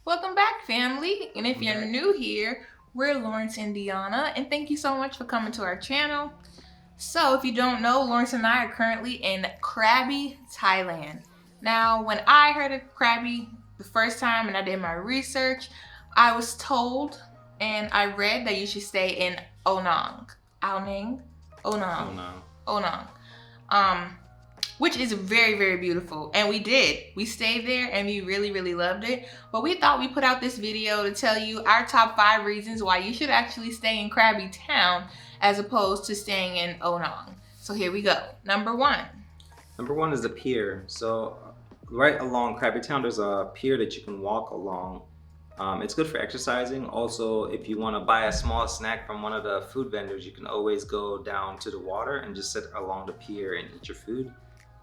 Welcome back, family. And if you're new here, we're Lawrence and Dyonna, and thank you so much for coming to our channel. So, if you don't know, Lawrence and I are currently in Krabi, Thailand. Now, when I heard of Krabi the first time and I did my research, I was told and I read that you should stay in Onang. Onang? Onang. Which is very, very beautiful. And we did. We stayed there and we really, really loved it. But we thought we'd put out this video to tell you our top 5 reasons why you should actually stay in Krabi Town as opposed to staying in Onang. So here we go. Number 1. Number 1 is the pier. So right along Krabi Town, there's a pier that you can walk along. It's good for exercising. Also, if you want to buy a small snack from one of the food vendors, you can always go down to the water and just sit along the pier and eat your food.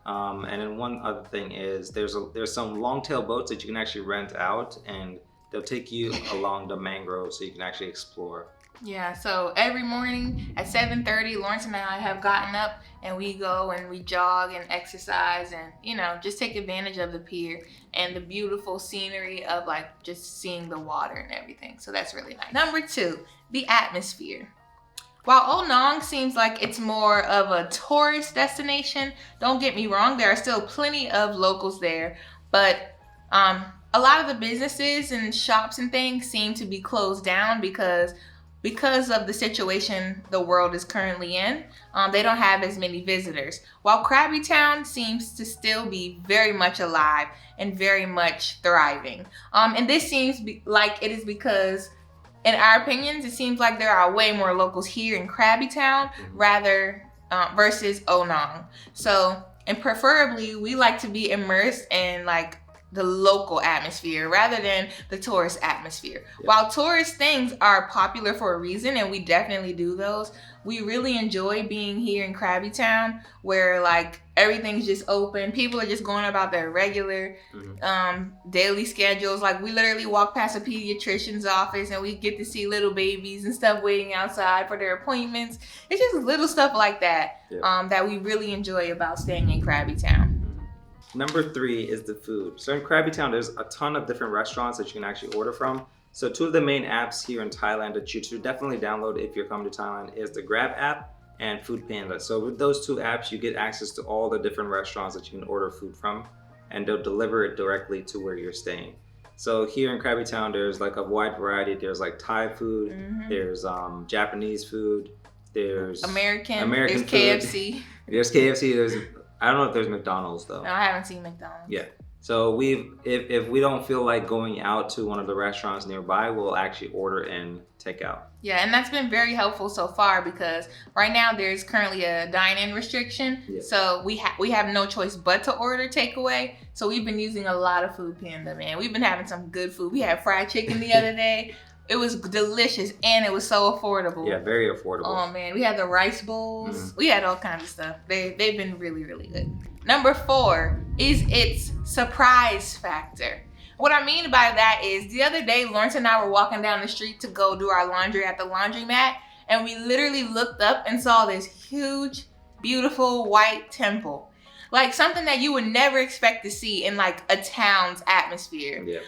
And then one other thing is there's some long-tail boats that you can actually rent out, and they'll take you along the mangroves so you can actually explore. Yeah, so every morning at 7:30, Lawrence and I have gotten up and we go and we jog and exercise and, just take advantage of the pier and the beautiful scenery of like just seeing the water and everything. So that's really nice. Number 2, the atmosphere. While Onang seems like it's more of a tourist destination, don't get me wrong, there are still plenty of locals there, but a lot of the businesses and shops and things seem to be closed down because of the situation the world is currently in. They don't have as many visitors. While Krabi Town seems to still be very much alive and very much thriving. And this seems like it is because, in our opinions, it seems like there are way more locals here in Krabi Town versus Onang. So, and preferably, we like to be immersed in like the local atmosphere rather than the tourist atmosphere. Yep. While tourist things are popular for a reason, and we definitely do those, we really enjoy being here in Krabi Town where like everything's just open. People are just going about their regular daily schedules. Like we literally walk past a pediatrician's office and we get to see little babies and stuff waiting outside for their appointments. It's just little stuff like that that we really enjoy about staying in Krabi Town. Number 3 is the food. So in Krabi Town, there's a ton of different restaurants that you can actually order from. So 2 of the main apps here in Thailand that you should definitely download if you're coming to Thailand is the Grab app and Food Panda. So with those 2 apps, you get access to all the different restaurants that you can order food from, and they'll deliver it directly to where you're staying. So here in Krabi Town, there's like a wide variety. There's like Thai food, there's Japanese food, there's American there's food. KFC. There's KFC, I don't know if there's McDonald's though. No, I haven't seen McDonald's. Yeah. So if we don't feel like going out to one of the restaurants nearby, we'll actually order and take out. Yeah, and that's been very helpful so far because right now there's currently a dine-in restriction. Yeah. So we have no choice but to order takeaway. So we've been using a lot of Food Panda, man. We've been having some good food. We had fried chicken the other day. It was delicious and it was so affordable. Yeah, very affordable. Oh man, we had the rice bowls. We had all kinds of stuff. They've been really, really good. Number 4 is its surprise factor. What I mean by that is the other day, Lawrence and I were walking down the street to go do our laundry at the laundromat, and we literally looked up and saw this huge, beautiful white temple. Like something that you would never expect to see in like a town's atmosphere. Yeah.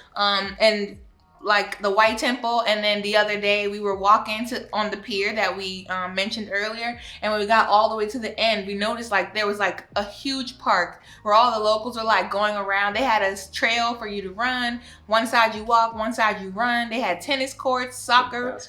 And like the white temple, and then the other day we were walking on the pier that we mentioned earlier, and when we got all the way to the end, we noticed like there was like a huge park where all the locals were like going around. They had a trail for you to run. One side you walk, one side you run. They had tennis courts, soccer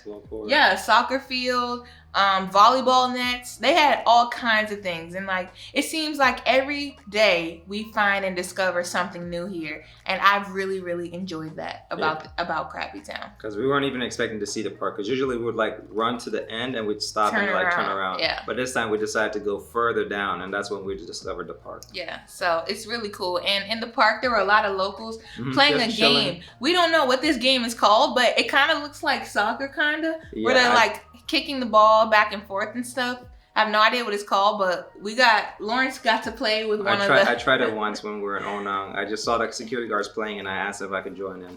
field, volleyball nets. They had all kinds of things, and like it seems like every day we find and discover something new here, and I've really, really enjoyed that about Krabi Town. Because we weren't even expecting to see the park, because usually we would like run to the end and we'd stop and like turn around. Yeah. But this time we decided to go further down, and that's when we discovered the park. Yeah, so it's really cool. And in the park there were a lot of locals playing a game. We don't know what this game is called, but it kind of looks like soccer where they're like kicking the ball back and forth and stuff. I have no idea what it's called, but Lawrence got to play with one of the... I tried it once when we were in Onang. I just saw the security guards playing and I asked if I could join in.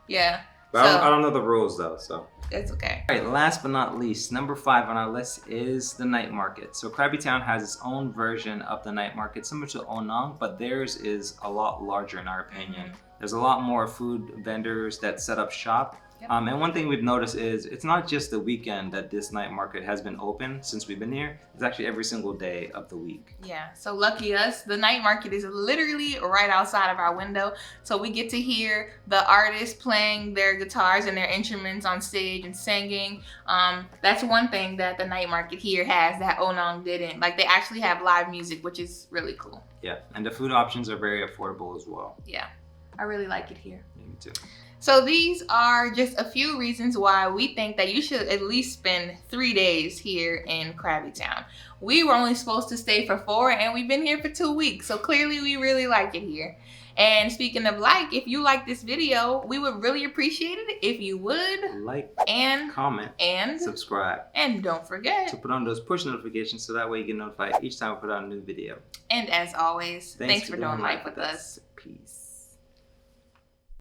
Yeah. But I don't know the rules though, so. It's okay. All right, last but not least, number 5 on our list is the night market. So Krabi Town has its own version of the night market, similar to Onang, but theirs is a lot larger in our opinion. There's a lot more food vendors that set up shop. Yep. And one thing we've noticed is it's not just the weekend that this night market has been open since we've been here. It's actually every single day of the week. Yeah, so lucky us, the night market is literally right outside of our window. So we get to hear the artists playing their guitars and their instruments on stage and singing. That's one thing that the night market here has that Onong didn't. Like, they actually have live music, which is really cool. Yeah, and the food options are very affordable as well. Yeah, I really like it here. Yeah, me too. So these are just a few reasons why we think that you should at least spend 3 days here in Krabi Town. We were only supposed to stay for 4 and we've been here for 2 weeks. So clearly we really like it here. And speaking of like, if you like this video, we would really appreciate it if you would like and comment and subscribe. And don't forget to put on those push notifications so that way you get notified each time we put out a new video. And as always, thanks for doing life with us. Peace.